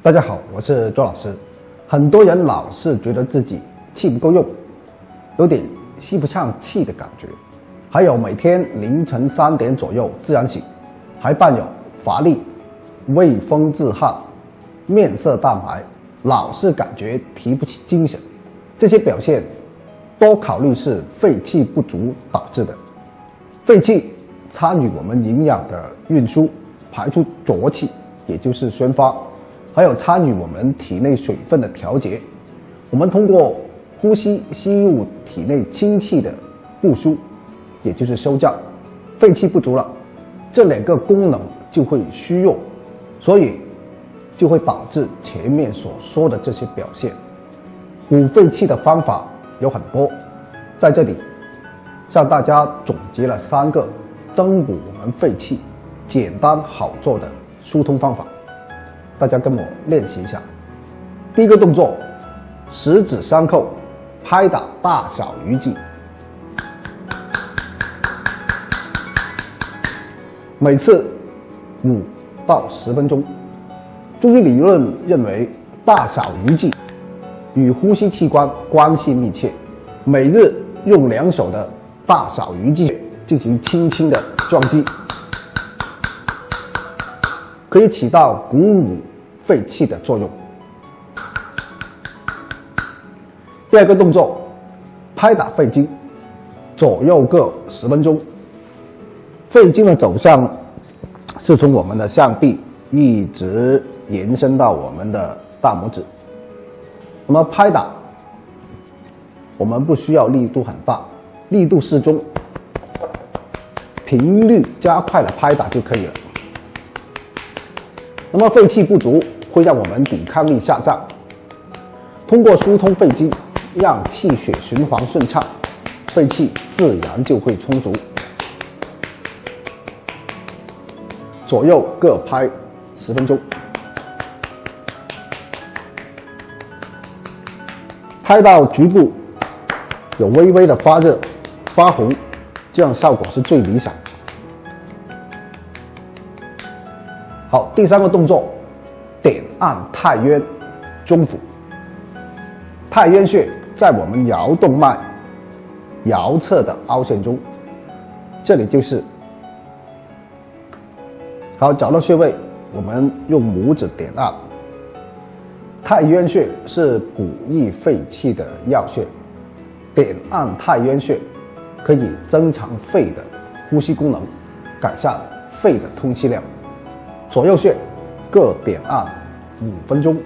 大家好，我是周老师。很多人老是觉得自己气不够用，有点吸不上气的感觉，还有每天凌晨3点左右自然醒，还伴有乏力、畏风自汗、面色淡白，老是感觉提不起精神，这些表现多考虑是肺气不足导致的。肺气参与我们营养的运输，排出浊气，也就是宣发，还有参与我们体内水分的调节。我们通过呼吸吸入体内氢气的不输，也就是收降。肺气不足了，这2个功能就会虚弱，所以就会导致前面所说的这些表现。补肺气的方法有很多，在这里向大家总结了3个增补我们肺气简单好做的疏通方法，大家跟我练习一下。第一个动作，十指相扣，拍打大小鱼际，每次5到10分钟。中医理论认为，大小鱼际与呼吸器官关系密切，每日用2手的大小鱼际进行轻轻的撞击，可以起到鼓舞肺气的作用。第2个动作，拍打肺经，左右各10分钟。肺经的走向是从我们的象臂一直延伸到我们的大拇指。那么拍打，我们不需要力度很大，力度适中，频率加快了拍打就可以了。那么肺气不足会让我们抵抗力下降，通过疏通肺经，让气血循环顺畅，肺气自然就会充足。左右各拍10分钟，拍到局部有微微的发热、发红，这样效果是最理想。好，第3个动作，点按太渊、中府。太渊穴在我们桡动脉桡侧的凹陷中，这里就是。好，找到穴位，我们用拇指点按。太渊穴是补益肺气的要穴，点按太渊穴可以增强肺的呼吸功能，改善肺的通气量。左右穴各点按5分钟。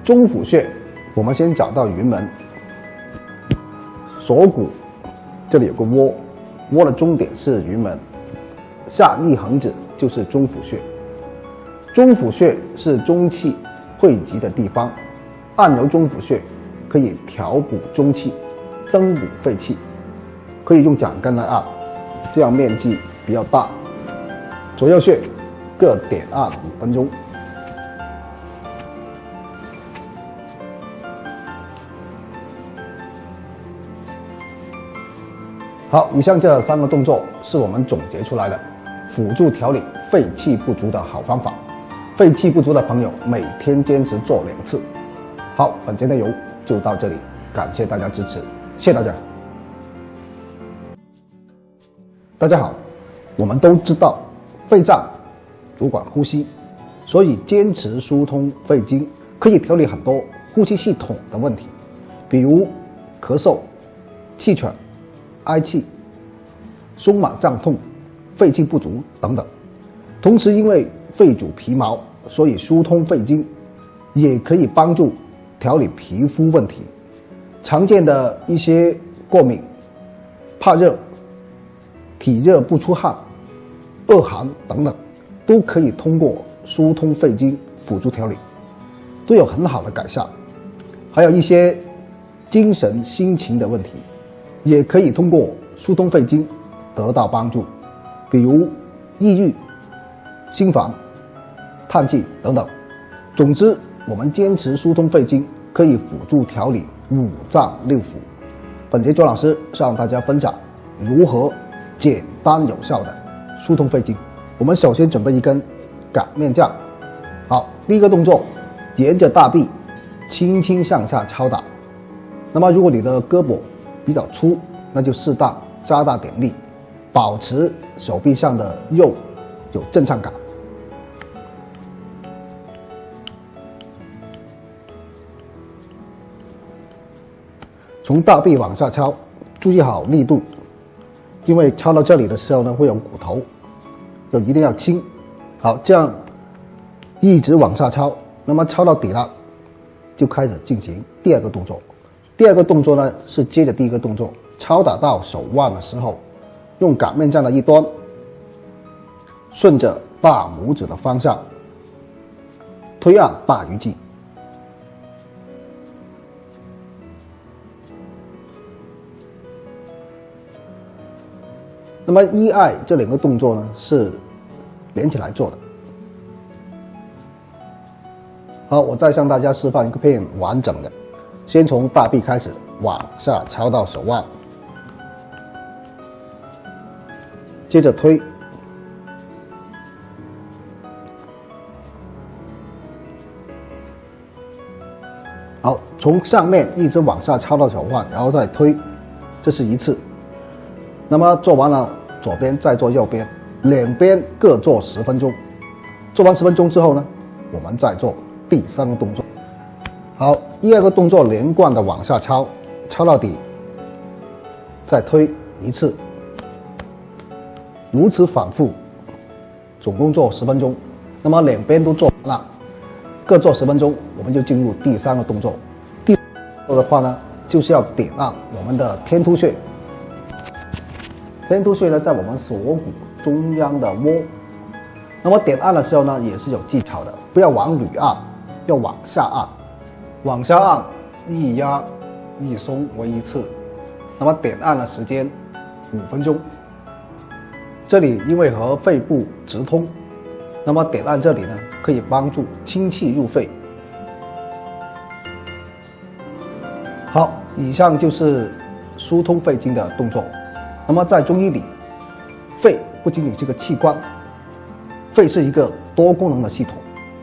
中府穴，我们先找到云门，锁骨这里有个窝，窝的中点是云门，下1横指就是中府穴。中府穴是中气汇集的地方，按揉中府穴可以调补中气，增补肺气，可以用掌根来按，这样面积比较大。左右穴各点按5分钟。好，以上这3个动作是我们总结出来的辅助调理肺气不足的好方法。肺气不足的朋友每天坚持做2次。好，本节内容就到这里，感谢大家支持，谢谢大家。大家好，我们都知道肺脏主管呼吸，所以坚持疏通肺经可以调理很多呼吸系统的问题，比如咳嗽、气喘、嗳气、胸满胀痛、肺气不足等等。同时因为肺主皮毛，所以疏通肺经也可以帮助调理皮肤问题。常见的一些过敏、怕热、体热不出汗、恶寒等等，都可以通过疏通肺经辅助调理，都有很好的改善。还有一些精神心情的问题，也可以通过疏通肺经得到帮助，比如抑郁、心烦、叹气等等。总之，我们坚持疏通肺经，可以辅助调理5脏6腑。本节周老师向大家分享如何简单有效的疏通肺经。我们首先准备一根擀面杖。好，第一个动作，沿着大臂轻轻向下敲打。那么如果你的胳膊比较粗，那就适当加大点力，保持手臂上的肉有震颤感。从大臂往下敲，注意好力度，因为敲到这里的时候呢，会有骨头，一定要轻。好，这样一直往下敲，那么敲到底了，就开始进行第二个动作。第二个动作呢，是接着第一个动作，敲打到手腕的时候，用擀面杖的一端，顺着大拇指的方向推按大鱼际。那么一二这两个动作呢，是连起来做的。好，我再向大家示范一个片完整的，先从大臂开始往下敲到手腕，接着推，好，从上面一直往下敲到手腕，然后再推，这是一次。那么做完了左边，再做右边，两边各做10分钟。做完10分钟之后呢，我们再做第三个动作。好，第二个动作连贯的往下敲，敲到底，再推一次，如此反复，总共做10分钟。那么两边都做完了，各做10分钟，我们就进入第三个动作。第三个动作的话呢，就是要点按我们的天突穴。天突穴呢，在我们锁骨中央的窝。那么点按的时候呢，也是有技巧的，不要往里按，要往下按。往下按，一压一松为一次。那么点按的时间5分钟。这里因为和肺部直通，那么点按这里呢，可以帮助清气入肺。好，以上就是疏通肺经的动作。那么在中医里，肺不仅仅是个器官，肺是一个多功能的系统，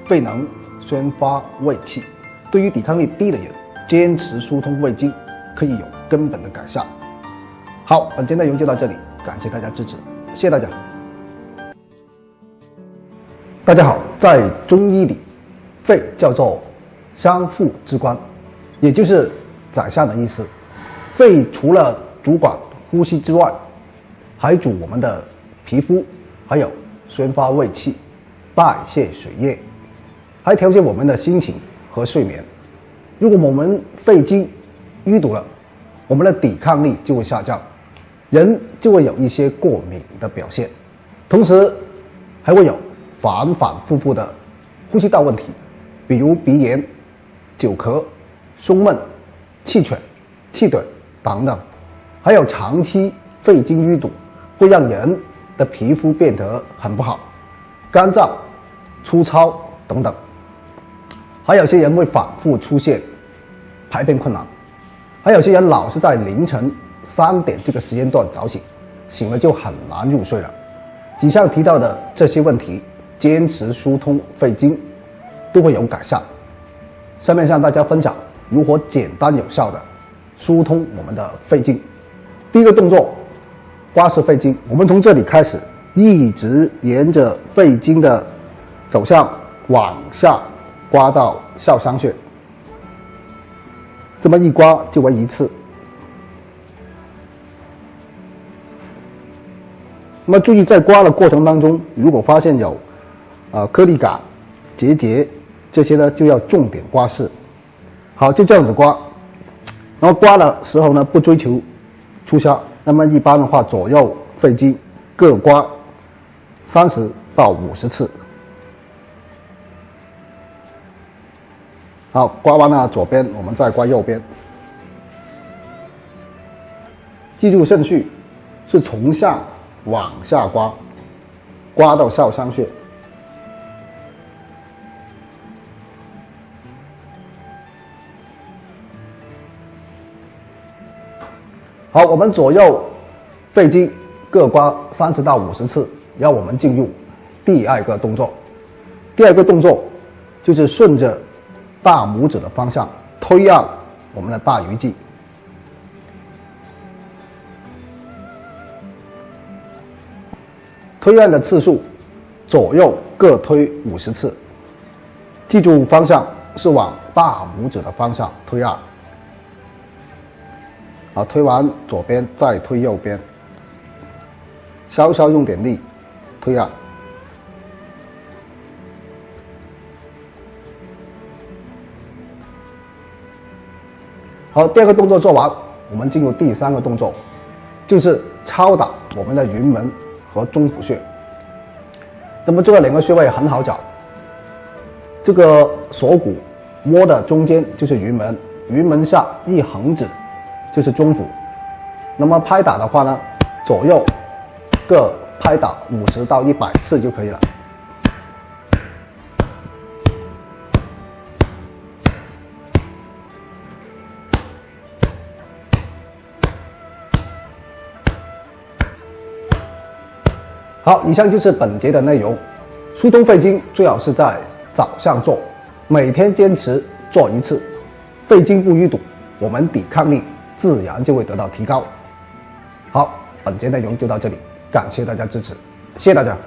肺能宣发胃气。对于抵抗力低的人，坚持疏通胃经可以有根本的改善。好，本期内容就到这里，感谢大家支持，谢谢大家。大家好，在中医里，肺叫做相父之官，也就是宰相的意思。肺除了主管呼吸之外，还主我们的皮肤，还有宣发胃气、代谢水液，还调节我们的心情和睡眠。如果我们肺经淤堵了，我们的抵抗力就会下降，人就会有一些过敏的表现，同时还会有反反复复的呼吸道问题，比如鼻炎、久咳、胸闷、气喘、气短等等。还有长期肺经淤堵，会让人的皮肤变得很不好，干燥、粗糙等等。还有些人会反复出现排便困难，还有些人老是在凌晨3点这个时间段早醒，醒了就很难入睡了。以上提到的这些问题，坚持疏通肺经都会有改善。下面向大家分享如何简单有效的疏通我们的肺经。第一个动作，刮拭肺经。我们从这里开始，一直沿着肺经的走向往下刮到笑商穴，这么一刮就为一次。那么注意，在刮的过程当中，如果发现有颗粒感、结节这些呢，就要重点刮拭。好，就这样子刮。然后刮的时候呢，不追求粗瞎，那么一般的话，左右肺经各刮30到50次。好，刮完了左边，我们再刮右边。记住顺序是从上往下刮，刮到笑商穴。好，我们左右肺经各刮30到50次，然后我们进入第二个动作。第二个动作就是顺着大拇指的方向推让我们的大鱼际。推让的次数左右各推50次，记住方向是往大拇指的方向推让。好，推完左边再推右边，稍稍用点力推让。好，第二个动作做完，我们进入第三个动作，就是敲打我们的云门和中府穴。那么这个2个穴位很好找，这个锁骨摸的中间就是云门，云门下一横指就是中府。那么拍打的话呢，左右各拍打50到100次就可以了。好，以上就是本节的内容。疏通肺经最好是在早上做，每天坚持做1次，肺经不淤堵，我们抵抗力自然就会得到提高。好，本节内容就到这里，感谢大家支持，谢谢大家。